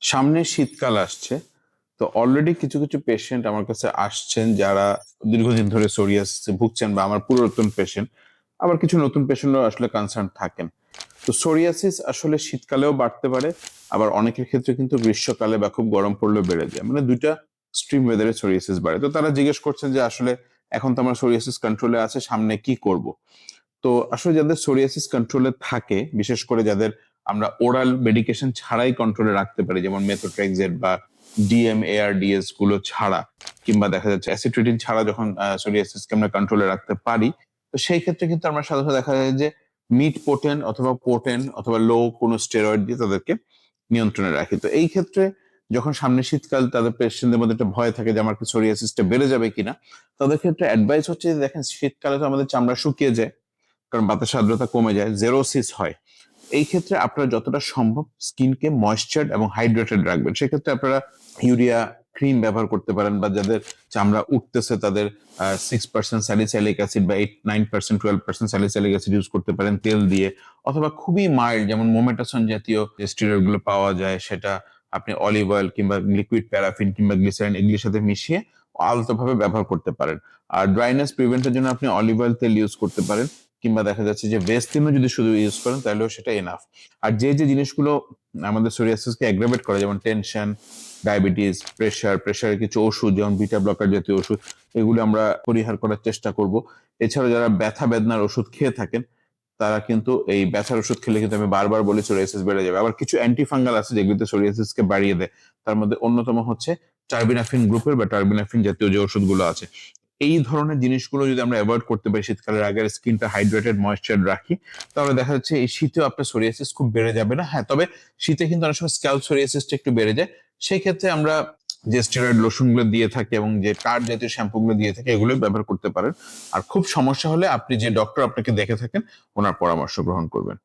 সামনে শীতকাল আসছে, তো অলরেডি কিছু কিছু পেশেন্ট আমার কাছে আসছেন যারা দীর্ঘদিন ধরে সোরিয়াসিসে ভুগছেন বা আমার পুরাতন পেশেন্ট। আবার কিছু নতুন পেশেন্টও আসলে কনসার্ন থাকেন। তো সোরিয়াসিস আসলে শীতকালেও বাড়তে পারে, আবার অনেকের ক্ষেত্রে কিন্তু গ্রীষ্মকালে বা খুব গরম পড়লেও বেড়ে যায়, মানে দুইটা স্ট্রিম ওয়েদারে সোরিয়াসিস বাড়ে। তো তারা জিজ্ঞেস করছেন যে আসলে এখন তো আমার সোরিয়াসিস কন্ট্রোলে আছে, সামনে কি করব। তো আসলে যাদের সোরিয়াসিস কন্ট্রোলে থাকে, বিশেষ করে যাদের আমরা ওরাল মেডিকেশন ছাড়াই কন্ট্রোলে রাখতে পারি, যেমন মেথোট্রেক্সেট বা ডিএমএআরডিএস গুলো ছাড়া, কিংবা দেখা যাচ্ছে অ্যাসিট্রিটিন ছাড়া যখন সোরিয়াসিসকে আমরা কন্ট্রোলে রাখতে পারি, তো সেই ক্ষেত্রে কিন্তু আমরা সাধারণত দেখা যায় যে মিড পোটেন অথবা পোটেন অথবা লো কোনো স্টেরয়েড দিয়ে তাদেরকে নিয়ন্ত্রণে রাখি। তো এই ক্ষেত্রে যখন সামনে শীতকাল, তাদের পেশেন্টদের মধ্যে একটা ভয় থাকে যে আমার কি সোরিয়াসিসটা বেড়ে যাবে কিনা, তাদের ক্ষেত্রে অ্যাডভাইস হচ্ছে যে দেখেন, শীতকালে তো আমাদের চামড়া শুকিয়ে যায়, কারণ বাতাসের আর্দ্রতা কমে যায়, জেরোসিস হয়। এই ক্ষেত্রে আপনারা যতটা সম্ভব স্কিনকে ময়েশ্চার এবং হাইড্রেটেড রাখবেন। সেক্ষেত্রে আপনারা ইউরিয়া ক্রিম ব্যবহার করতে পারেন, বা যাদের চামড়া উঠতেছে তাদের 6% স্যালিসাইলিক অ্যাসিড বা 8-9% 12% স্যালিসাইলিক অ্যাসিড ইউজ করতে পারেন তেল দিয়ে, অথবা খুবই মাইল্ড যেমন মোমেটাসন জাতীয় যে স্টেরয়েড গুলো পাওয়া যায়, সেটা আপনি অলিভ অয়েল কিংবা লিকুইড প্যারাফিন কিংবা গ্লিসারিন এগুলির সাথে মিশিয়ে আলতোভাবে ব্যবহার করতে পারেন। আর ড্রাইনেস প্রিভেন্টের জন্য আপনি অলিভ অয়েল তেল ইউজ করতে পারেন, কিংবা দেখা যাচ্ছে যে ভেসলিনও যদি শুধু ইউজ করেন তাহলেও সেটা এনাফ। আর যে যে জিনিসগুলো আমাদের সোরিয়াসিসকে অ্যাগ্রাভেট করে, যেমন টেনশন, ডায়াবেটিস, প্রেশারের কিছু ওষুধ যেমন বিটা ব্লকার জাতীয় ওষুধ, এগুলো আমরা পরিহার করার চেষ্টা করব। এছাড়াও যারা ব্যথা বেদনার ওষুধ খেয়ে থাকেন, তারা কিন্তু এই ব্যথার ওষুধ খেলে কিন্তু আমি বারবার বলি সোরিয়াসিস বেড়ে যাবে। আবার কিছু অ্যান্টিফাঙ্গাল আছে যেগুলোতে সোরিয়াসিসকে বাড়িয়ে দেয়, তার মধ্যে অন্যতম হচ্ছে টার্বিনাফিন গ্রুপের বা টার্বিনাফিন জাতীয় যে ওষুধগুলো আছে। এই ধরনের জিনিসগুলো যদি আমরা অ্যাভয়েড করতে পারি, শীতকালের আগে স্কিনটা হাইড্রেটেড ময়েশ্চার রাখি, তাহলে দেখা যাচ্ছে এই শীতেও আপনার সোরিয়াসিস খুব বেড়ে যাবে না। হ্যাঁ, তবে শীতে কিন্তু অনেক সময় স্ক্যাল্প সোরিয়াসিসটা একটু বেড়ে যায়। সেই ক্ষেত্রে আমরা যে স্টেরয়েড লোশনগুলো দিয়ে থাকি এবং যে কার্ড জাতীয় শ্যাম্পুগুলো দিয়ে থাকি, এগুলো ব্যবহার করতে পারেন। আর খুব সমস্যা হলে আপনি যে ডক্টর আপনাকে দেখে থাকেন, ওনার পরামর্শ গ্রহণ করবেন।